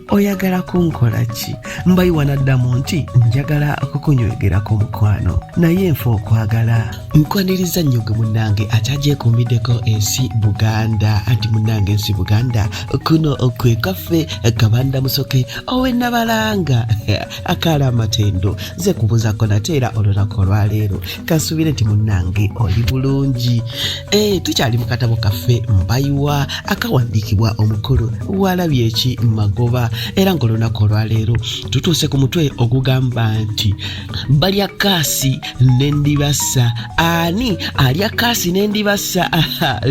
Oyagala kunkola ki? Mbaiywa n'addamu nti njagala kukunywegerako mukwano naye nfa okwagala. Nkwaniriza nnyo gwe munnange akyagyekumbiddeko ensi Buganda anti munnange ensi Buganda kuno kwe kaffe kabanda musoke ow'ennabalanga akaala amatendo ze kubuzako nateera olunaku olwaleero kansuubire nti munnange oli bulungi. Tukyali mu katabo kaffe Mbaiywa akawandiikibwa omukulu Walabye Magoba era ng'olunaku olwaleero tutuuse ku mutwe ogugamba nti Balya Kaasi ne Ndibassa. Ani alya Kaasi ne Ndibassa?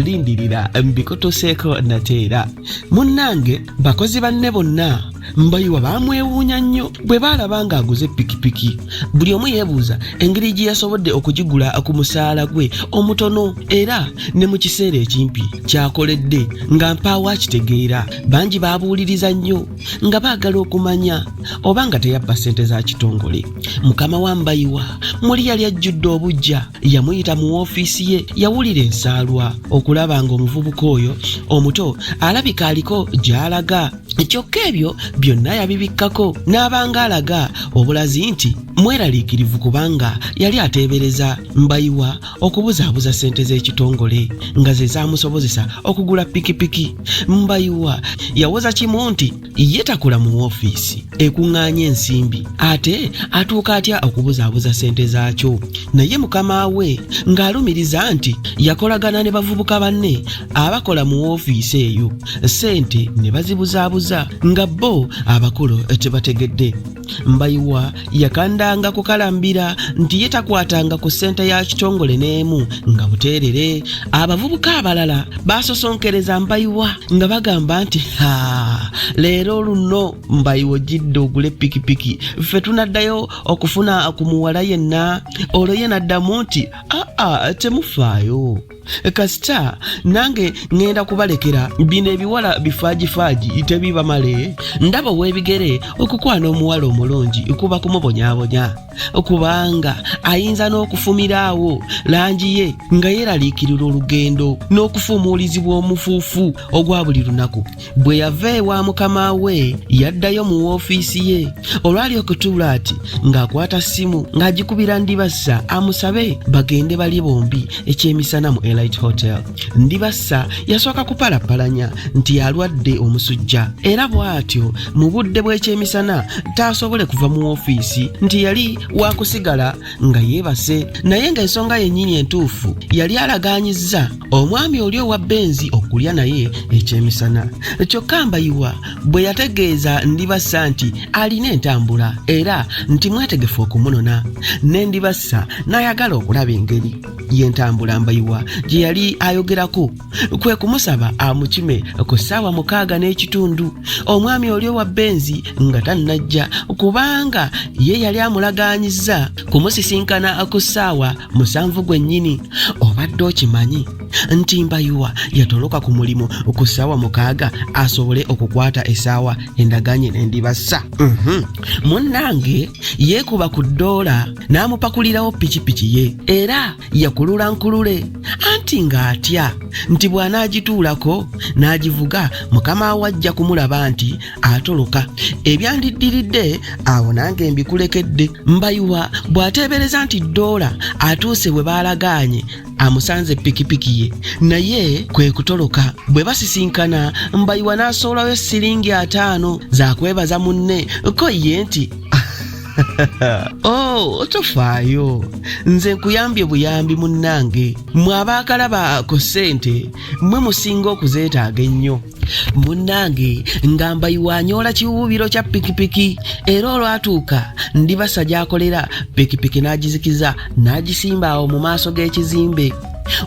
Lindirira mbikutuuseeko nateera. Munnange bakozi banne bonna Mbaiywa bamwewuunya nnyo bwe baalaba ng'aguze pikipiki. Buli omu yeebuuza engeri gye yasobodde okugigula ku musaala gwe omutono era ne mu kiseera ekimpi ky'akoledde nga mpaawo akitegeera. Bangi baabuuliriza nnyo nga baagala okumanya oba nga teyabba ssente za kitongole. Mukama wa Mbaiywa muli yali ajjudde obujja, yamuyita mu woofiisi ye, yawulira ensaalwa okulaba ng'omuvubuka oyo omuto alabika aliko gy'alaga. Kyokka ebyo byonna yabibikkako n'abanga alaga obulazi nti mweraliikirivu kubanga yali ateebereza Mbaiywa okubuzaabuza ssente z'ekitongole nga ze zaamusobozesa okugula pikipiki. Mbaiywa yawoza kimu nti ye takula mu woofiisi ekuŋŋaanya ensimbi ate atuuka atya okubuzaabuza ssente zaakyo. Naye mukama we ng'alumiriza nti yakolagana ne bavubuka banne abakola mu woofiisi eyo, ssente ne bazibuzaabuza nga bo abakulu tebategedde. Mbaiywa yakandanga kukalambira nti ye takwatanga ku ssente ya kitongole n'emu nga buteerere. Abavubuka abalala baasosonkereza Mbaiywa nga bagamba nti leero luno Mbaiywa ojjidde ogule pikipiki, ffe tunaddayo okufuna ku muwala yenna. Olwo ye n'addamu nti temufaayo, kasita nange ngenda kubalekera bino ebiwala bifaagifaaji tebibamale. Ndaba ow'ebigere okukwana omuwala omulungi kuba kumubonyaabonya kubanga ayinza n'okufumirawo langi ye nga yeeraliikirira olugendo n'okufuumuulizibwa omufuufu ogwa buli lunaku. Bwe yava ewa mukama we yaddayo mu woofiisi ye. Olwali okutuula ati ng'akwata ssimu ng'agikubira Ndibassa amusabe bagende bali bombi ekyemisana mu Elite Hotel. Ndibassa yasooka kupalapalanya nti alwadde omusujja era bw'atyo mu budde bw'ekyemisana taasobole kuva mu woofiisi nti yali waakusigala nga yeebase. Naye ng'ensonga yennyini entuufu yali alagaanyizza omwami oli owa Benzi okulya naye ekyemisana. Kyokka Mbaiywa bwe yategeeza Ndibassa nti alina entambula era nti mwetegefu okumunona, ne Ndibassa n'ayagala okulaba engeri y'entambula Mbaiywa gye yali ayogerako, kwe kumusaba amukime ku ssaawa 6:30 omwami oli owa Benzi nga tannajja kubanga ye yali amulagaanyizza kumusisinkana ku ssaawa 7 gwennyini. Obadde okimanyi nti Mbaiywa yatoloka ku mulimu ku ssaawa 6 asobole okukwata essaawa endaganye ne Ndibassa. Munnange yeekuba ku ddoola n'amupakulirawo pikipiki ye era yakulula nkulule anti ng'atya nti bw'anaagituulako n'agivuga mukama we ajja kumulaba nti atoloka. Ebyandiddiridde awo nange mbikulekedde. Mbaiywa bw'ateebereza nti ddoola atuuse we baalagaanye amusanze pikipiki ye naye kwe kutoloka. Bwe basisinkana Mbaiywa n'asoolayo siringi 5 za kwebaza munne ko ye nti tofaayo, nze nkuyambye buyambi munnange. Mwe abaakalaba ku ssente mwe musinga okuzeetaaga ennyo. Munnange nga Mbaiywa anyoola kiwuubiro kya pikipiki era olwatuuka Ndibassa gy'akolera pikipiki n'agizikiza n'agisimba awo mu maaso g'ekizimbe.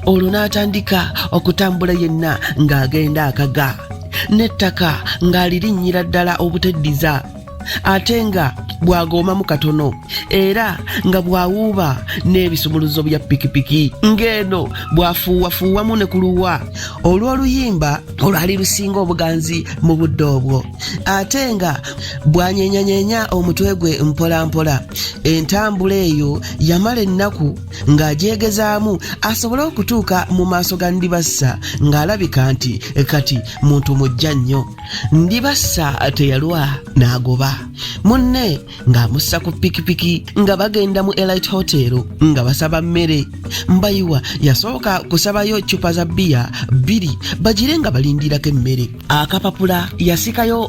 Olwo n'atandika okutambula yenna ng'agenda akaga n'ettaka ng'alirinnyira ddala obuteddiza ate nga bw'agoomamu katono era nga bwawuuba n'ebisumuluzo bya pikipiki ng'eno bwafuuwafuuwamu ne kuluwa olw'oluyimba olwali lusinga obuganzi mu budde obwo ate nga bwanyenyanyeenya omutwe gwe mpolampola. Entambula eyo yamala ennaku ng'agyegezaamu asobole okutuuka mu maaso ga Ndibassa ng'alabika nti kati muntu mujja nnyo. Ndibassa teyalwa n'agoba munne ng'amussa ku pikipiki nga bagenda mu Elite Hotel nga basaba mmere. Mbaiywa yasooka kusabayo cupa za bbiya 2 bagire nga balindirako emmere. Akapapula yasikayo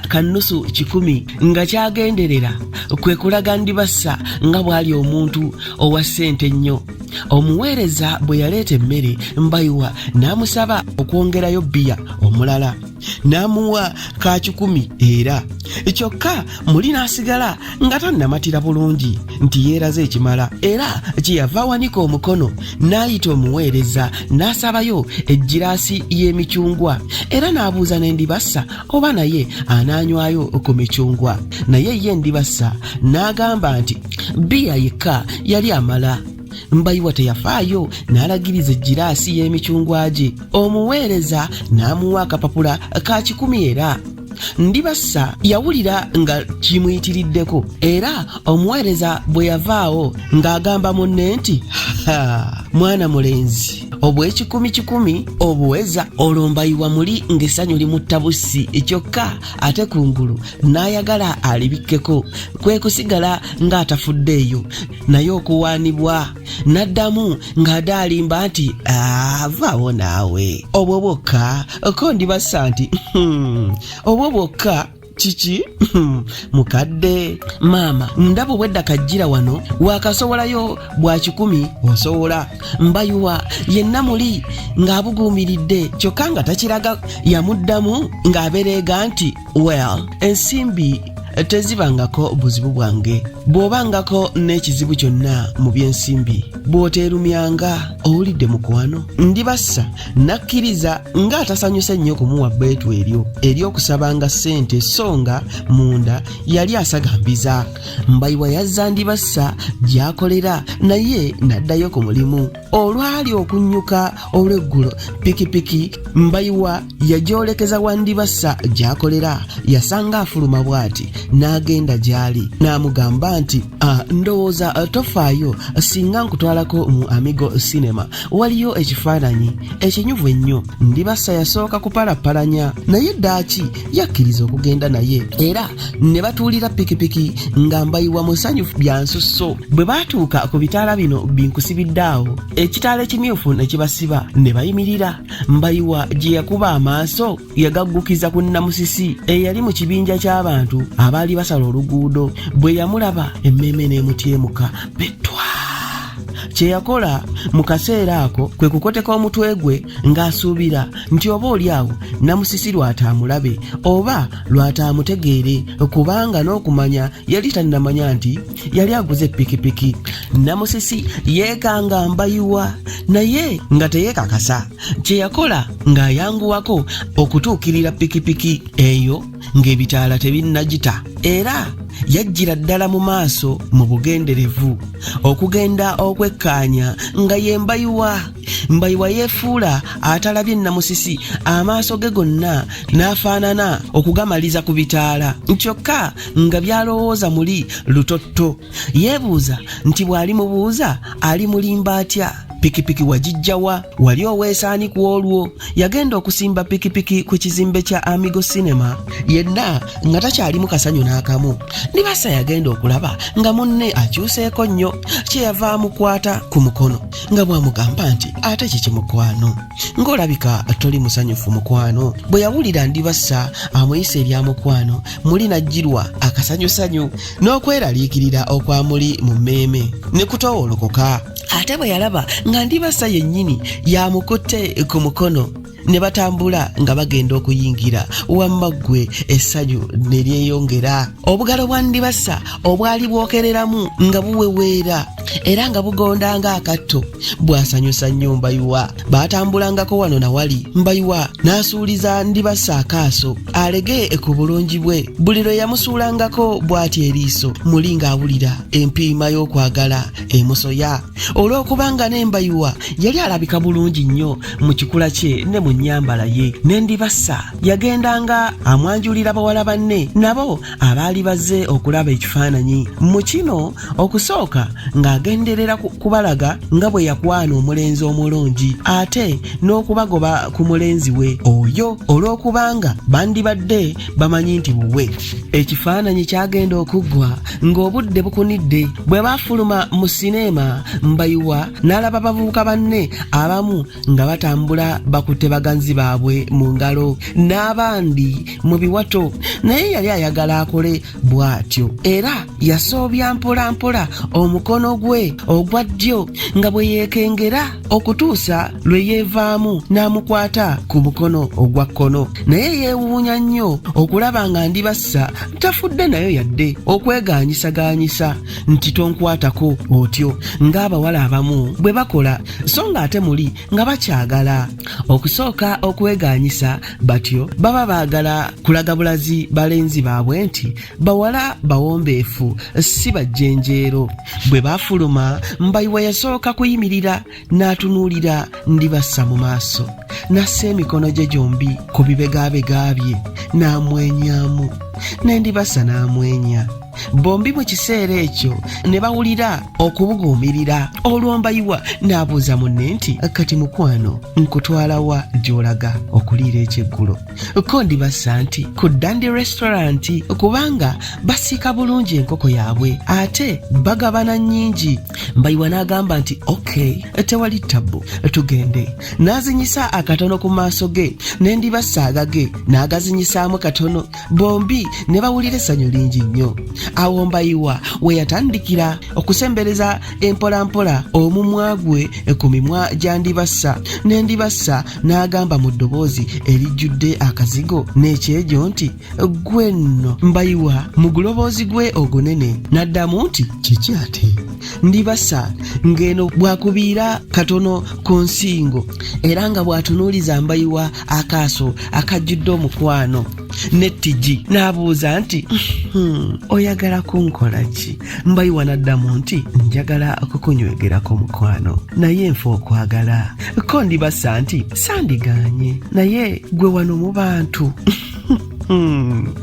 kannusu 10 nga kyagenderera kwe kulaga Ndibassa nga bw'ali omuntu owa ssente ennyo. Omuweereza bwe yaleeta emmere Mbaiywa n'amusaba okwongerayo bbiya omulala n'amuwa ka 10 era kyokka muli n'asigala nga tannamatira bulungi nti yeeraze ekimala era kyeyava awanika omukono n'ayita omuweereza n'asabayo ejjiraasi y'emicungwa era n'abuuza ne Ndibassa oba naye anaanywayo ku micungwa naye ye Ndibassa n'agamba nti bbiya yekka yali amala. Mbaiywa teyafaayo n'alagiriza ejjiraasi y'emicungwa gye. Omuweereza n'amuwa akapapula ka 10 era Ndibassa yawulira nga kimuyitiriddeko era omuweereza bwe yavaawo ng'agamba munne nti mwana mulenzi obw'ekikumi obuweza olwo Mbaiywa muli ng'essanyu limutta bussi kyokka ate kungulu n'ayagala alibikkeko kwe kusigala ng'atafuddeeyo naye okuwaanibwa n'addamu ng'adaalimba nti avaawo naawe obwo bwokka ko Ndibassa nti obwo bwokka kiki mukadde maama ndaba obwedda kajjira wano wakasowolayo bwa 10 osowola. Mbaiywa yenna muli ng'abuguumiridde kyokka nga takiraga yamuddamu ng'abereega nti well ensimbi tezibangako buzibu bwange bw'obangako n'ekizibu kyonna mu by'ensimbi bw'oteerumyanga owulidde mukwano. Ndibassa n'akkiriza ng'atasanyuse nnyo kumuwa bbeetu eryo ery'okusabanga ssente so nga munda yali asagambiza. Mbaiywa yazza Ndibassa gy'akolera naye n'addayo ku mulimu. Olwali okunnyuka olw'eggulo pikipiki Mbaiywa yagyolekeza wa Ndibassa gy'akolera yasanga afuluma bw'ati n'agenda gy'ali n'amugamba nti ndowooza tofaayo singa nkutwalako mu Amigo Cinema waliyo ekifaananyi ekinyuvu ennyo. Ndibassa yasooka kupalapalanya naye ddaaki yakkiriza okugenda naye era ne batuulira pikipiki nga Mbaiywa musanyufu bya nsusso. Bwe baatuuka ku bitaala bino binkusibiddaawo ekitaala ekimyufu ne kibasiba ne bayimirira. Mbaiywa gye yakuba amaaso yagaggukiza ku Namusisi eyali mu kibinja ky'abantu abaali basala oluguudo. Bwe yamulaba emmeeme n'emutyemuka betwa. Kye yakola mu kaseera ako kwe kukoteka omutwe gwe ng'asuubira nti oba oli awo Namusisi lwataamulabe oba lwataamutegeere kubanga n'okumanya yali tannamanya nti yali aguze pikipiki. Namusisi yeekanga Mbaiywa naye nga teyeekakasa. Kye yakola ng'ayanguwako okutuukirira pikipiki eyo ng'ebitaala tebinnagita era yajjira ddala mu maaso mu bugenderevu okugenda okwekkaanya nga ye Mbaiywa. Mbaiywa yeefuula atalabye Namusisi amaaso ge gonna n'afaanana okugamaliza ku bitaala kyokka nga byalowooza muli lutotto. Yeebuuza nti bw'ali mubuuza ali mulimba atya. Pikipiki wagijjawa wali oweesaani ku olwo. Yagenda okusimba pikipiki ku kizimbe kya Amigo Cinema yenna nga takyalimu kasanyu n'akamu. Ndibassa yagenda okulaba nga munne akyuseeko nnyo kye yava amukwata ku mukono nga bw'amugamba nti ate kiki mukwano ng'olabika toli musanyufu mukwano. Bwe yawulira Ndibassa amuyisa erya mukwano muli n'ajjirwa akasanyusanyu n'okweraliikirira okwamuli mu mmeeme ne kutoowolokoka. Ate bwe yalaba nga Ndibassa yennyini yamukutte ku mukono ne batambula nga bagenda okuyingira wamma ggwe essanyu ne lyeyongera. Obugalo bwa Ndibassa obwali bwokereramu nga buweweera era nga bugondanga akatto bwasanyusa nnyo Mbaiywa. Batambulangako wano na wali, Mbaiywa n'asuuliza Ndibassa akaaso alege ku bulungi bwe. Buli lwe yamusuulangako bw'ati eriiso muli ng'awulira empiima y'okwagala emusoya. Olw'okubanga ne Mbaiywa yali alabika bulungi nnyo mu kikula kye ne mu nnyambala ye, ne Ndibassa yagendanga amwanjulira bawala banne nabo abaali bazze okulaba ekifaananyi mu kino. Okusooka ng'agenderera kubalaga nga bwe yakwana omulenzi omulungi ate n'okubagoba ku mulenzi we oyo, olw'okubanga bandibadde bamanyi nti buwe. Ekifaananyi kyagenda okuggwa ng'obudde bukunidde. Bwe baafuluma mu sineema, Mbaiywa n'alaba bavubuka banne abamu nga batambula bakutte baganzi baabwe mu ngalo n'abandi mu biwato, naye yali ayagala akole bw'atyo era yasoobya mpola mpola omukono gwe ogwa ddyo nga bwe yeekengera okutuusa lwe yeevaamu n'amukwata ku mukono ogwa kkono. Naye yeewuunya nnyo okulaba nga Ndibassa tafudde nayo yadde okwegaanyisagaanyisa nti tonkwatako otyo ng'abawala abamu bwe bakola, so ng'ate muli nga bakyagala. Okusooka okwegaanyisa batyo baba baagala kulaga bulazi balenzi baabwe nti bawala bawombeefu si bajjenjeero. Bwe baafuluma, Mbaiywa yasooka kuyimirira n'atunuulira Ndibassa mu maaso, n'assa emikono gye gyombi ku bibegabega bye n'amwenyaamu, ne Ndibassa n'amwenya. Bombi mu kiseera ekyo ne bawulira okubuguumirira. Olwo Mbaiywa n'abuuza munne nti kati mukwano nkutwala wa gy'olaga okuliira ekyeggulo? Ko Ndibassa nti ku Dandi Restaurant kubanga basiika bulungi enkoko yaabwe ate bagabana nnyingi. Mbaiywa n'agamba nti okay, tewali ttabbu, tugende. N'azinyisa akatono ku maaso ge, ne Ndibassa agage n'agazinyisaamu katono. Bombi ne bawulira essanyu lingi nnyo. Awo Mbaiywa we yatandikira okusembereza empolampola omumwa gwe ku mimwa gya Ndibassa, ne Ndibassa n'agamba mu ddoboozi erijjudde akazigo n'ekyejo nti gwe nno. Mbaiywa mu guloboozi gwe ogunene n'addamu nti kiki ate? Ndibassa ng'eno bw'akubiira katono ku nsingo era nga bw'atunuuliza Mbaiywa akaaso akajjudde omukwano n'ettigi, n'abuuza nti oyagala kunkola ki? Mbaiywa n'addamu nti njagala kukunywegerako mukwano, naye nfa okwagala. Ko Ndibassa nti sandigaanye, naye gwe wano mu bantu.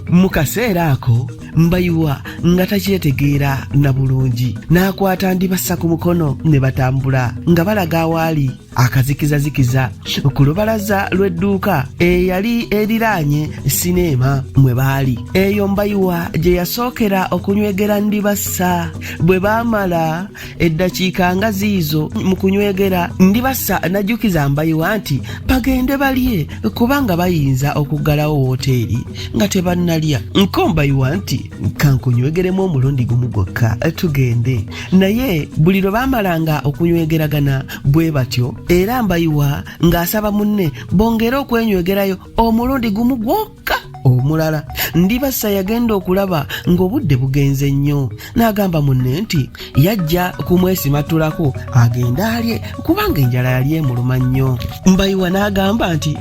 Mu kaseera ako Mbaiywa nga takyetegeera na bulungi n'akwata Ndibassa ku mukono ne batambula nga balaga awaali akazikizazikiza ku lubalaza lw'edduuka eyali eriraanye sineema mwe baali. Eyo Mbaiywa gye yasookera okunywegera Ndibassa. Bwe baamala eddakiika nga ziizo mu kunywegera, Ndibassa n'ajjukiza Mbaiywa nti bagende balye kubanga bayinza okuggalawo wooteeri nga tebannalya. Nko Mbaiywa nti kankunywegeremu omulundi gumu gwokka, tugende. Naye buli lwe baamalanga okunywegeragana bwe batyo era Mbaiywa ng'asaba munne bongere okwenywegerayo omulundi gumu gwokka omulala. Ndibassa yagenda okulaba ng'obudde bugenze nnyo, n'agamba munne nti yajja kumwesimatulako agenda alye kubanga enjala yali emuluma nnyo. Mbaiywa n'agamba nti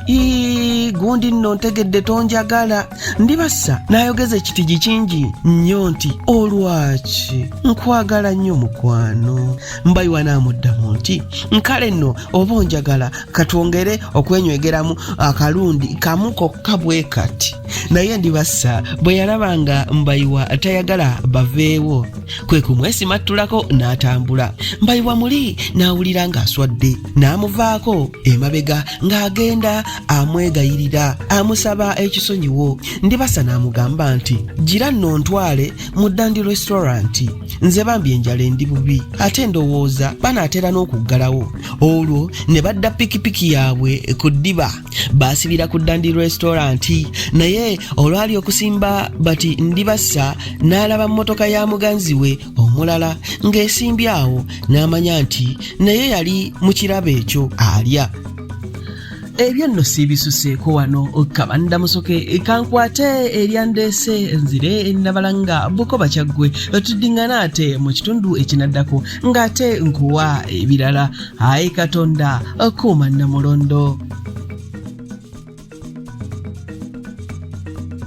gundi nno ntegedde tonjagala. Ndibassa n'ayogeza ekitigi kingi nnyo nti olwaki nkwagala nnyo mukwano. Mbaiywa n'amuddamu nti nkale nno oba onjagala katwongere okwenywegeramu akalundi kamu kokka bwe kati. Naye Ndibassa bwe yalabanga Mbaiywa tayagala baveewo, kwe kumwesimattulako n'atambula. Mbaiywa muli n'awulira ng'aswadde, n'amuvaako emabega ng'agenda amwegayirira amusaba ekisonyiwo. Ndibassa n'amugamba nti gira nno ntwale mu Dandi Restaurant, nze bambi enjala endi bubi ate ndowooza banaatera n'okuggalawo. Olwo ne badda pikipiki yaabwe ku ddiba baasibira ku Dandi Restaurant. Naye olwali okusimba bati Ndibassa n'alaba mmotoka ya muganzi we omulala ng'esimbye awo, n'amanya nti naye yali mu kirabo ekyo alya. ebyo nno siibisuseeko wano kabanda musoke kankwate eryandeese nzire nabalanga Bukoba Kyaggwe tuddingana ate mu kitundu ekinaddako ng'ate nkuwa ebirala. Ayi Katonda kuuma Namulondo.